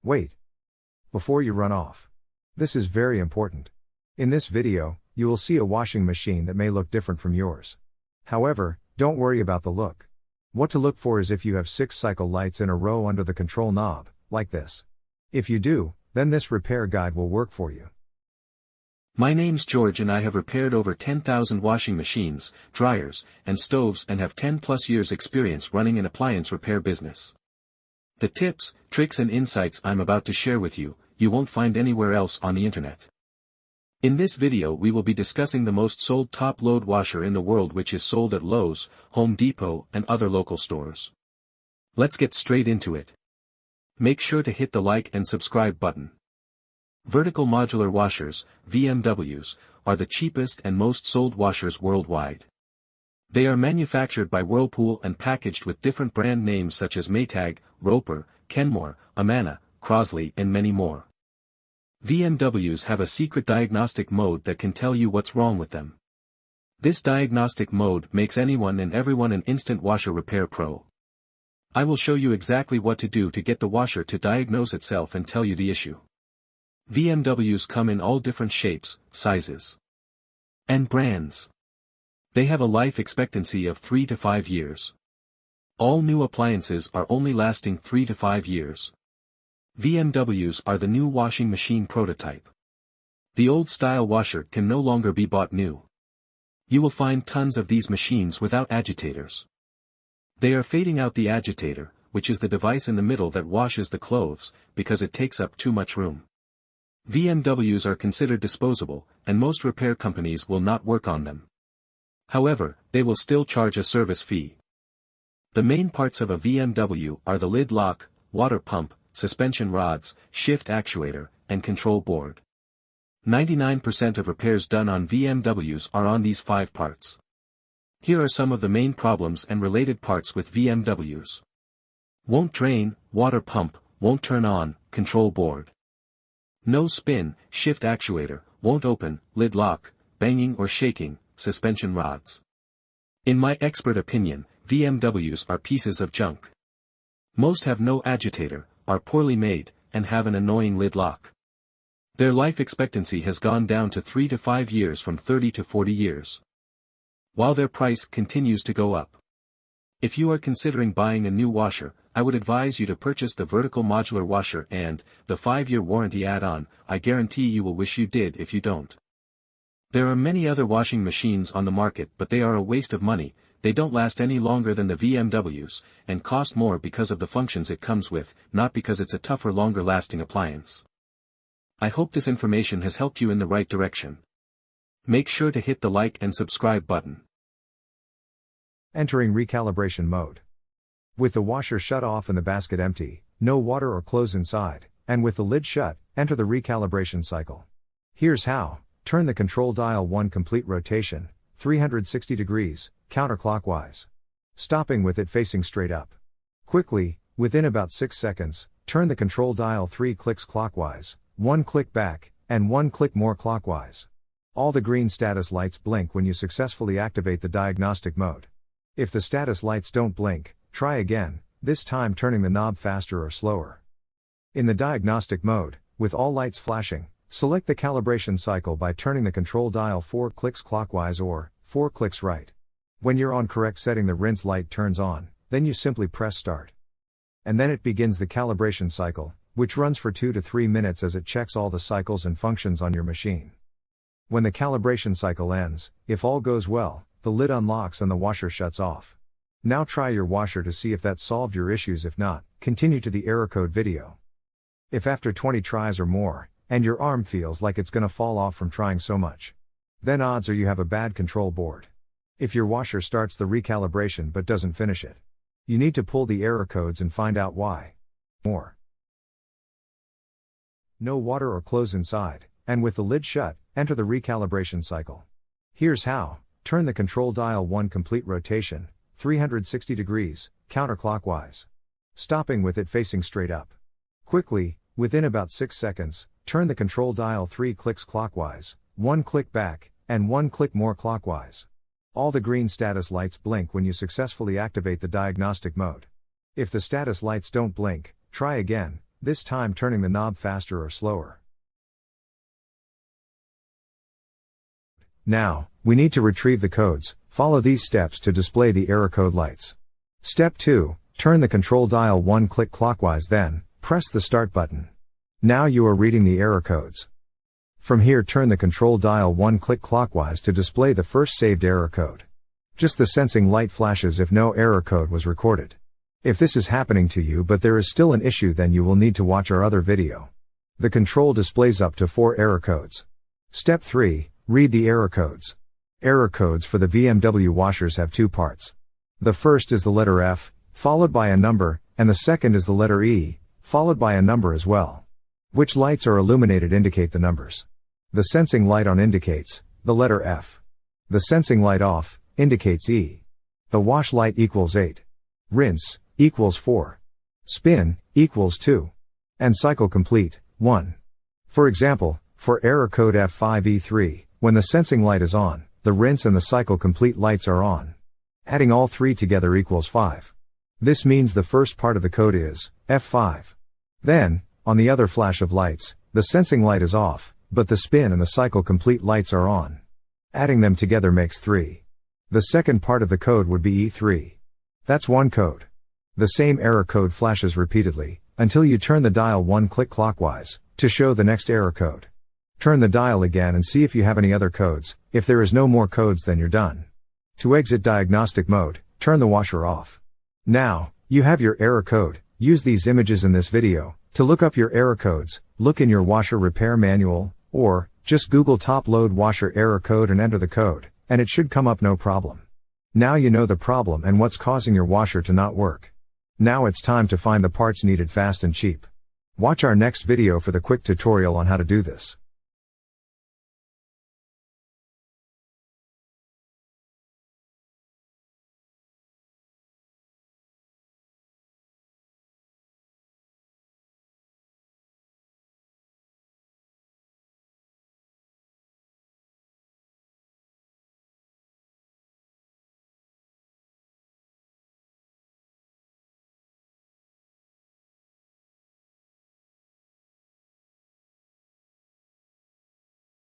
Wait. Before you run off. This is very important. In this video, you will see a washing machine that may look different from yours. However, don't worry about the look. What to look for is if you have 6 cycle lights in a row under the control knob, like this. If you do, then this repair guide will work for you. My name's George and I have repaired over 10,000 washing machines, dryers, and stoves and have 10+ years experience running an appliance repair business. The tips, tricks and insights I'm about to share with you, you won't find anywhere else on the internet. In this video we will be discussing the most sold top-load washer in the world, which is sold at Lowe's, Home Depot and other local stores. Let's get straight into it. Make sure to hit the like and subscribe button. Vertical modular washers, VMWs, are the cheapest and most sold washers worldwide. They are manufactured by Whirlpool and packaged with different brand names such as Maytag, Repairman, Kenmore, Amana, Crosley and many more. VMWs have a secret diagnostic mode that can tell you what's wrong with them. This diagnostic mode makes anyone and everyone an instant washer repair pro. I will show you exactly what to do to get the washer to diagnose itself and tell you the issue. VMWs come in all different shapes, sizes, and brands. They have a life expectancy of 3 to 5 years. All new appliances are only lasting 3 to 5 years. VMWs are the new washing machine prototype. The old-style washer can no longer be bought new. You will find tons of these machines without agitators. They are fading out the agitator, which is the device in the middle that washes the clothes, because it takes up too much room. VMWs are considered disposable, and most repair companies will not work on them. However, they will still charge a service fee. The main parts of a VMW are the lid lock, water pump, suspension rods, shift actuator, and control board. 99% of repairs done on VMWs are on these 5 parts. Here are some of the main problems and related parts with VMWs. Won't drain, water pump, won't turn on, control board. No spin, shift actuator, won't open, lid lock, banging or shaking, suspension rods. In my expert opinion, VMWs are pieces of junk. Most have no agitator, are poorly made, and have an annoying lid lock. Their life expectancy has gone down to 3 to 5 years from 30 to 40 years. While their price continues to go up. If you are considering buying a new washer, I would advise you to purchase the vertical modular washer and the 5-year warranty add-on. I guarantee you will wish you did if you don't. There are many other washing machines on the market, but they are a waste of money. They don't last any longer than the VMWs, and cost more because of the functions it comes with, not because it's a tougher, longer-lasting appliance. I hope this information has helped you in the right direction. Make sure to hit the like and subscribe button. Entering recalibration mode. With the washer shut off and the basket empty, no water or clothes inside, and with the lid shut, enter the recalibration cycle. Here's how. Turn the control dial 1 complete rotation, 360 degrees, counterclockwise. Stopping with it facing straight up. Quickly, within about 6 seconds, turn the control dial 3 clicks clockwise, 1 click back, and 1 click more clockwise. All the green status lights blink when you successfully activate the diagnostic mode. If the status lights don't blink, try again, this time turning the knob faster or slower. In the diagnostic mode, with all lights flashing, select the calibration cycle by turning the control dial 4 clicks clockwise or 4 clicks right. When you're on correct setting, the rinse light turns on, then you simply press start. And then it begins the calibration cycle, which runs for 2 to 3 minutes as it checks all the cycles and functions on your machine. When the calibration cycle ends, if all goes well, the lid unlocks and the washer shuts off. Now try your washer to see if that solved your issues. If not, continue to the error code video. If after 20 tries or more, and your arm feels like it's gonna fall off from trying so much, then odds are you have a bad control board. If your washer starts the recalibration but doesn't finish it, you need to pull the error codes and find out why. More. No water or clothes inside, and with the lid shut, enter the recalibration cycle. Here's how. Turn the control dial 1 complete rotation, 360 degrees, counterclockwise. Stopping with it facing straight up. Quickly, within about 6 seconds, turn the control dial 3 clicks clockwise, 1 click back, and 1 click more clockwise. All the green status lights blink when you successfully activate the diagnostic mode. If the status lights don't blink, try again, This time turning the knob faster or slower. Now, we need to retrieve the codes. Follow these steps to display the error code lights. Step 2, turn the control dial 1 click clockwise, then press the start button. Now you are reading the error codes. From here turn the control dial 1 click clockwise to display the first saved error code. Just the sensing light flashes if no error code was recorded. If this is happening to you but there is still an issue, then you will need to watch our other video. The control displays up to 4 error codes. Step 3, read the error codes. Error codes for the BMW washers have 2 parts. The first is the letter F, followed by a number, and the second is the letter E, followed by a number as well. Which lights are illuminated indicate the numbers. The sensing light on indicates the letter F. The sensing light off indicates E. The wash light equals 8. Rinse equals 4. Spin equals 2. And cycle complete 1. For example, for error code F5E3, when the sensing light is on, the rinse and the cycle complete lights are on. Adding all 3 together equals 5. This means the first part of the code is F5. Then, on the other flash of lights, the sensing light is off, but the spin and the cycle complete lights are on. Adding them together makes 3. The second part of the code would be E3. That's one code. The same error code flashes repeatedly, until you turn the dial 1 click clockwise, to show the next error code. Turn the dial again and see if you have any other codes. If there is no more codes, then you're done. To exit diagnostic mode, turn the washer off. Now, you have your error code. Use these images in this video to look up your error codes. Look in your washer repair manual, or just Google top load washer error code and enter the code, and it should come up no problem. Now you know the problem and what's causing your washer to not work. Now it's time to find the parts needed fast and cheap. Watch our next video for the quick tutorial on how to do this.